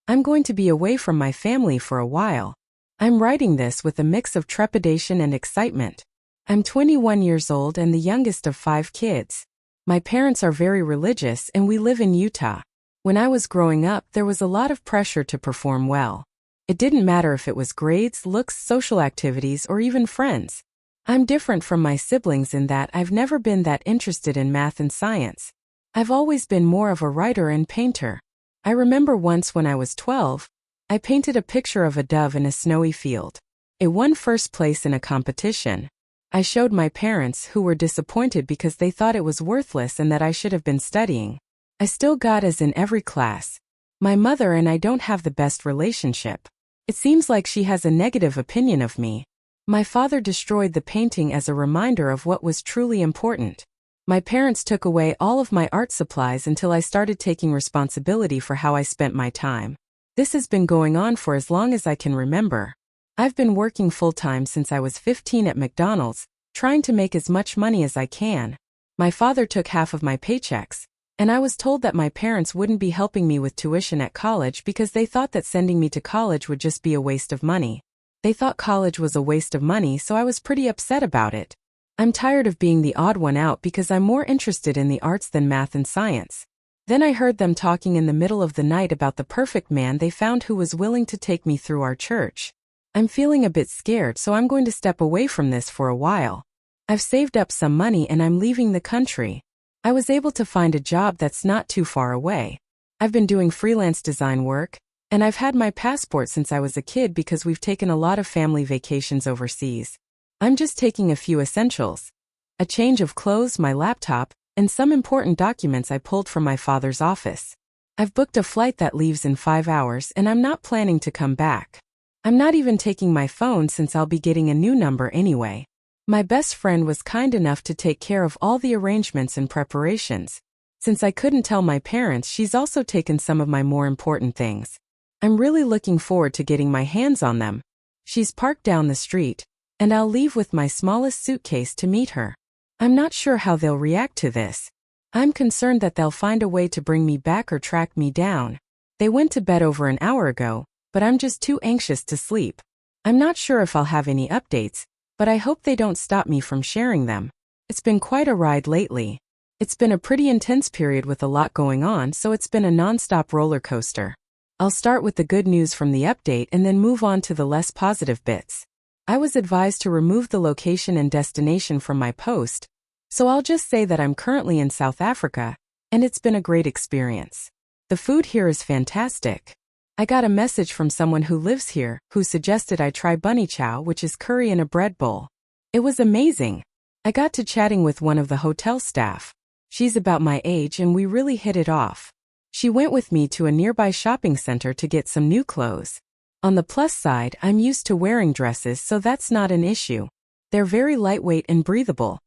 I'm going to be away from my family for a while. I'm writing this with a mix of trepidation and excitement. I'm 21 years old and the youngest of 5 kids. My parents are very religious and we live in Utah. When I was growing up, there was a lot of pressure to perform well. It didn't matter if it was grades, looks, social activities, or even friends. I'm different from my siblings in that I've never been that interested in math and science. I've always been more of a writer and painter. I remember once when I was 12, I painted a picture of a dove in a snowy field. It won first place in a competition. I showed my parents, who were disappointed because they thought it was worthless and that I should have been studying. I still got A's in every class. My mother and I don't have the best relationship. It seems like she has a negative opinion of me. My father destroyed the painting as a reminder of what was truly important. My parents took away all of my art supplies until I started taking responsibility for how I spent my time. This has been going on for as long as I can remember. I've been working full-time since I was 15 at McDonald's, trying to make as much money as I can. My father took half of my paychecks, and I was told that my parents wouldn't be helping me with tuition at college because they thought that sending me to college would just be a waste of money. They thought college was a waste of money, so I was pretty upset about it. I'm tired of being the odd one out because I'm more interested in the arts than math and science. Then I heard them talking in the middle of the night about the perfect man they found who was willing to take me through our church. I'm feeling a bit scared, so I'm going to step away from this for a while. I've saved up some money and I'm leaving the country. I was able to find a job that's not too far away. I've been doing freelance design work, and I've had my passport since I was a kid because we've taken a lot of family vacations overseas. I'm just taking a few essentials. A change of clothes, my laptop, and some important documents I pulled from my father's office. I've booked a flight that leaves in 5 hours and I'm not planning to come back. I'm not even taking my phone since I'll be getting a new number anyway. My best friend was kind enough to take care of all the arrangements and preparations. Since I couldn't tell my parents, she's also taken some of my more important things. I'm really looking forward to getting my hands on them. She's parked down the street, and I'll leave with my smallest suitcase to meet her. I'm not sure how they'll react to this. I'm concerned that they'll find a way to bring me back or track me down. They went to bed over an hour ago, but I'm just too anxious to sleep. I'm not sure if I'll have any updates, but I hope they don't stop me from sharing them. It's been quite a ride lately. It's been a pretty intense period with a lot going on, so it's been a non-stop roller coaster. I'll start with the good news from the update and then move on to the less positive bits. I was advised to remove the location and destination from my post, so I'll just say that I'm currently in South Africa, and it's been a great experience. The food here is fantastic. I got a message from someone who lives here who suggested I try bunny chow, which is curry in a bread bowl. It was amazing. I got to chatting with one of the hotel staff. She's about my age and we really hit it off. She went with me to a nearby shopping center to get some new clothes. On the plus side, I'm used to wearing dresses, so that's not an issue. They're very lightweight and breathable,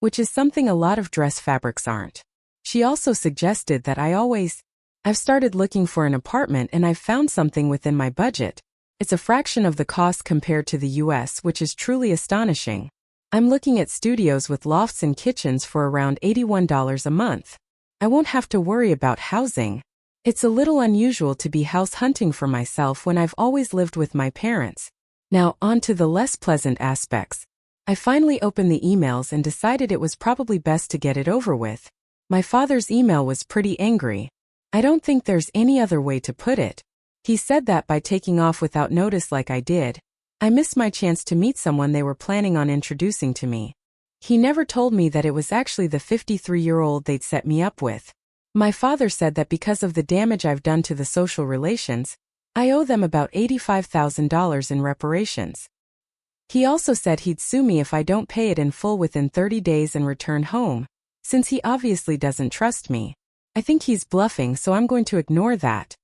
which is something a lot of dress fabrics aren't. She also suggested that I've started looking for an apartment and I've found something within my budget. It's a fraction of the cost compared to the US, which is truly astonishing. I'm looking at studios with lofts and kitchens for around $81 a month. I won't have to worry about housing. It's a little unusual to be house hunting for myself when I've always lived with my parents. Now, on to the less pleasant aspects. I finally opened the emails and decided it was probably best to get it over with. My father's email was pretty angry. I don't think there's any other way to put it. He said that by taking off without notice like I did, I missed my chance to meet someone they were planning on introducing to me. He never told me that it was actually the 53-year-old they'd set me up with. My father said that because of the damage I've done to the social relations, I owe them about $85,000 in reparations. He also said he'd sue me if I don't pay it in full within 30 days and return home, since he obviously doesn't trust me. I think he's bluffing, so I'm going to ignore that.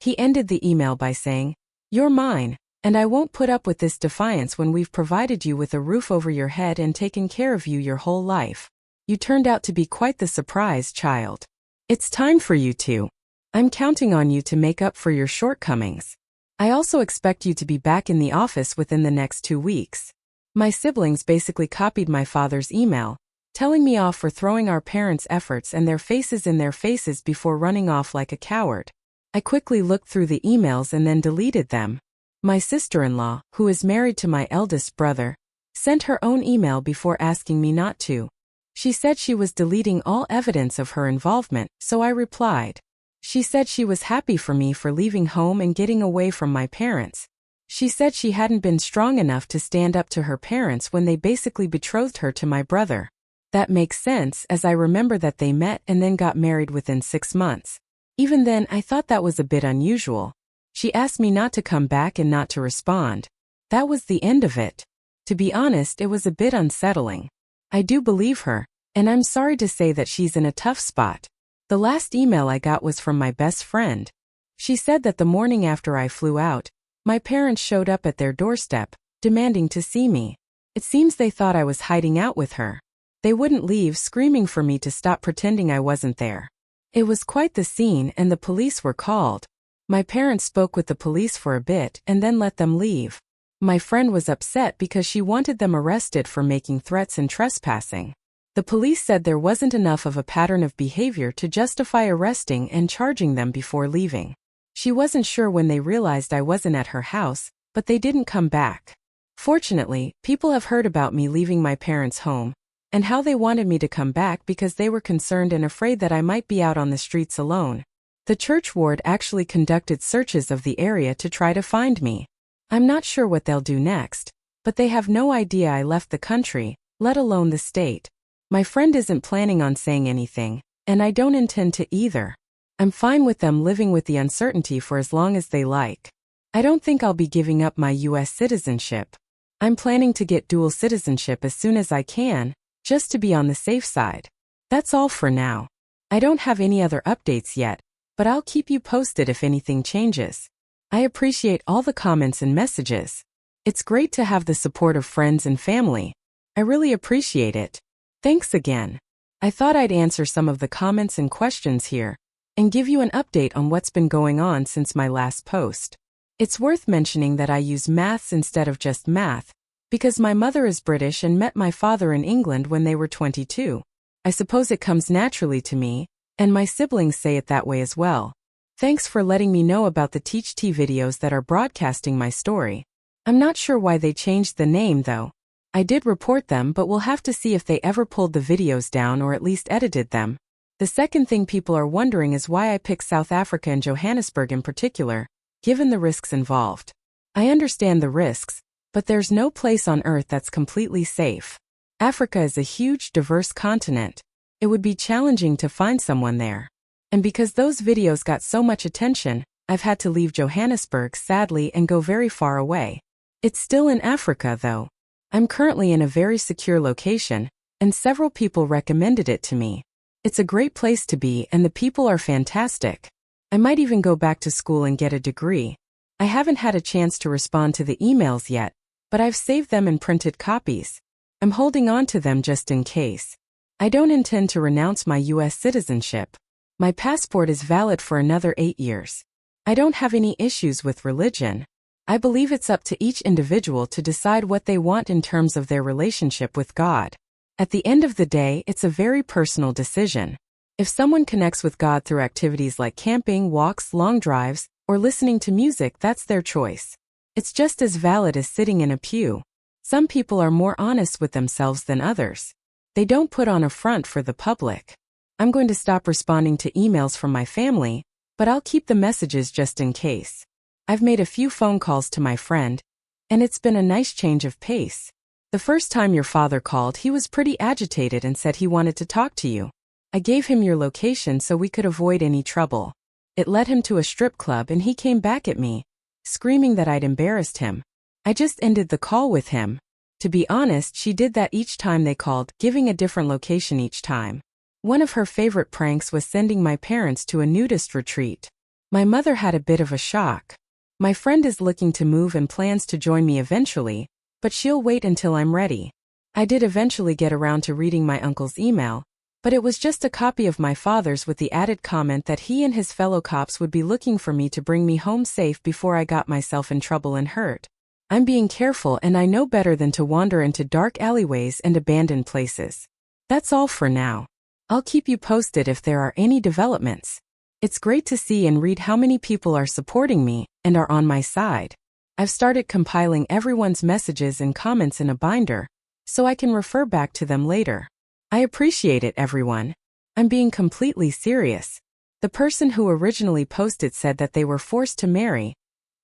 He ended the email by saying, "You're mine, and I won't put up with this defiance when we've provided you with a roof over your head and taken care of you your whole life. You turned out to be quite the surprise, child. It's time for you to. I'm counting on you to make up for your shortcomings. I also expect you to be back in the office within the next 2 weeks." My siblings basically copied my father's email, telling me off for throwing our parents' efforts and their faces in their faces before running off like a coward. I quickly looked through the emails and then deleted them. My sister-in-law, who is married to my eldest brother, sent her own email before asking me not to. She said she was deleting all evidence of her involvement, so I replied. She said she was happy for me for leaving home and getting away from my parents. She said she hadn't been strong enough to stand up to her parents when they basically betrothed her to my brother. That makes sense, as I remember that they met and then got married within 6 months. Even then, I thought that was a bit unusual. She asked me not to come back and not to respond. That was the end of it. To be honest, it was a bit unsettling. I do believe her, and I'm sorry to say that she's in a tough spot. The last email I got was from my best friend. She said that the morning after I flew out, my parents showed up at their doorstep, demanding to see me. It seems they thought I was hiding out with her. They wouldn't leave, screaming for me to stop pretending I wasn't there. It was quite the scene, and the police were called. My parents spoke with the police for a bit and then let them leave. My friend was upset because she wanted them arrested for making threats and trespassing. The police said there wasn't enough of a pattern of behavior to justify arresting and charging them before leaving. She wasn't sure when they realized I wasn't at her house, but they didn't come back. Fortunately, people have heard about me leaving my parents' home, and how they wanted me to come back because they were concerned and afraid that I might be out on the streets alone. The church ward actually conducted searches of the area to try to find me. I'm not sure what they'll do next, but they have no idea I left the country, let alone the state. My friend isn't planning on saying anything, and I don't intend to either. I'm fine with them living with the uncertainty for as long as they like. I don't think I'll be giving up my U.S. citizenship. I'm planning to get dual citizenship as soon as I can, just to be on the safe side. That's all for now. I don't have any other updates yet, but I'll keep you posted if anything changes. I appreciate all the comments and messages. It's great to have the support of friends and family. I really appreciate it. Thanks again. I thought I'd answer some of the comments and questions here, and give you an update on what's been going on since my last post. It's worth mentioning that I use maths instead of just math, because my mother is British and met my father in England when they were 22. I suppose it comes naturally to me, and my siblings say it that way as well. Thanks for letting me know about the Teach T videos that are broadcasting my story. I'm not sure why they changed the name though. I did report them, but we'll have to see if they ever pulled the videos down or at least edited them. The second thing people are wondering is why I picked South Africa and Johannesburg in particular, given the risks involved. I understand the risks, but there's no place on Earth that's completely safe. Africa is a huge, diverse continent. It would be challenging to find someone there. And because those videos got so much attention, I've had to leave Johannesburg sadly and go very far away. It's still in Africa though. I'm currently in a very secure location, and several people recommended it to me. It's a great place to be and the people are fantastic. I might even go back to school and get a degree. I haven't had a chance to respond to the emails yet, but I've saved them in printed copies. I'm holding on to them just in case. I don't intend to renounce my U.S. citizenship. My passport is valid for another 8 years. I don't have any issues with religion. I believe it's up to each individual to decide what they want in terms of their relationship with God. At the end of the day, it's a very personal decision. If someone connects with God through activities like camping, walks, long drives, or listening to music, that's their choice. It's just as valid as sitting in a pew. Some people are more honest with themselves than others. They don't put on a front for the public. I'm going to stop responding to emails from my family, but I'll keep the messages just in case. I've made a few phone calls to my friend, and it's been a nice change of pace. The first time your father called, he was pretty agitated and said he wanted to talk to you. I gave him your location so we could avoid any trouble. It led him to a strip club and he came back at me, screaming that I'd embarrassed him. I just ended the call with him. To be honest, she did that each time they called, giving a different location each time. One of her favorite pranks was sending my parents to a nudist retreat. My mother had a bit of a shock. My friend is looking to move and plans to join me eventually, but she'll wait until I'm ready. I did eventually get around to reading my uncle's email, but it was just a copy of my father's with the added comment that he and his fellow cops would be looking for me to bring me home safe before I got myself in trouble and hurt. I'm being careful and I know better than to wander into dark alleyways and abandoned places. That's all for now. I'll keep you posted if there are any developments. It's great to see and read how many people are supporting me and are on my side. I've started compiling everyone's messages and comments in a binder, so I can refer back to them later. I appreciate it, everyone. I'm being completely serious. The person who originally posted said that they were forced to marry,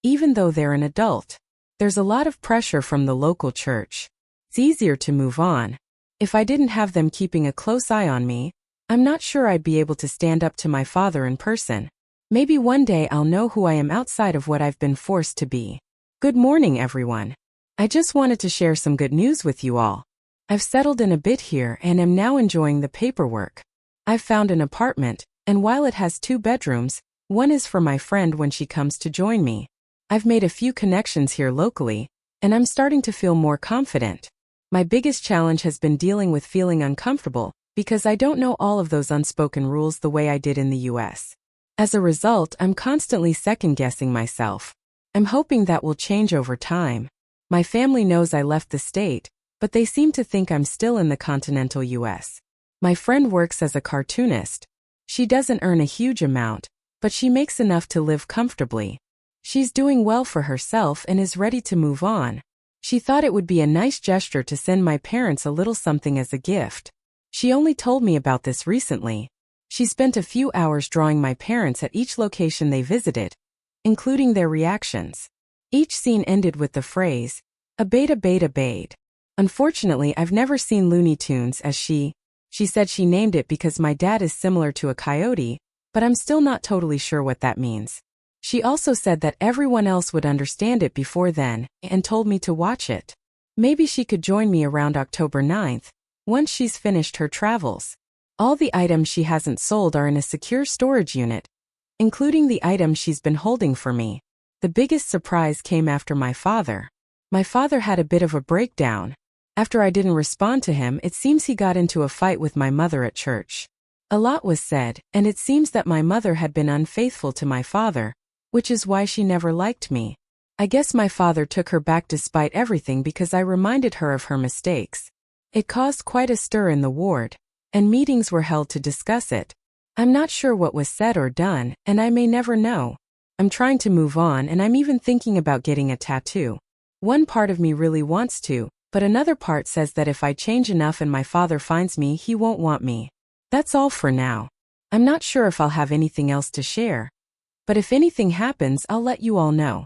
even though they're an adult. There's a lot of pressure from the local church. It's easier to move on. If I didn't have them keeping a close eye on me, I'm not sure I'd be able to stand up to my father in person. Maybe one day I'll know who I am outside of what I've been forced to be. Good morning, everyone. I just wanted to share some good news with you all. I've settled in a bit here and am now enjoying the paperwork. I've found an apartment, and while it has 2 bedrooms, one is for my friend when she comes to join me. I've made a few connections here locally, and I'm starting to feel more confident. My biggest challenge has been dealing with feeling uncomfortable, because I don't know all of those unspoken rules the way I did in the US. As a result, I'm constantly second-guessing myself. I'm hoping that will change over time. My family knows I left the state, but they seem to think I'm still in the continental US. My friend works as a cartoonist. She doesn't earn a huge amount, but she makes enough to live comfortably. She's doing well for herself and is ready to move on. She thought it would be a nice gesture to send my parents a little something as a gift. She only told me about this recently. She spent a few hours drawing my parents at each location they visited, including their reactions. Each scene ended with the phrase, "Abate, abate, abate." Unfortunately, I've never seen Looney Tunes as she said she named it because my dad is similar to a coyote, but I'm still not totally sure what that means. She also said that everyone else would understand it before then, and told me to watch it. Maybe she could join me around October 9th, once she's finished her travels. All the items she hasn't sold are in a secure storage unit, including the items she's been holding for me. The biggest surprise came after my father. My father had a bit of a breakdown. After I didn't respond to him, it seems he got into a fight with my mother at church. A lot was said, and it seems that my mother had been unfaithful to my father, which is why she never liked me. I guess my father took her back despite everything because I reminded her of her mistakes. It caused quite a stir in the ward, and meetings were held to discuss it. I'm not sure what was said or done, and I may never know. I'm trying to move on, and I'm even thinking about getting a tattoo. One part of me really wants to, but another part says that if I change enough and my father finds me, he won't want me. That's all for now. I'm not sure if I'll have anything else to share. But if anything happens, I'll let you all know.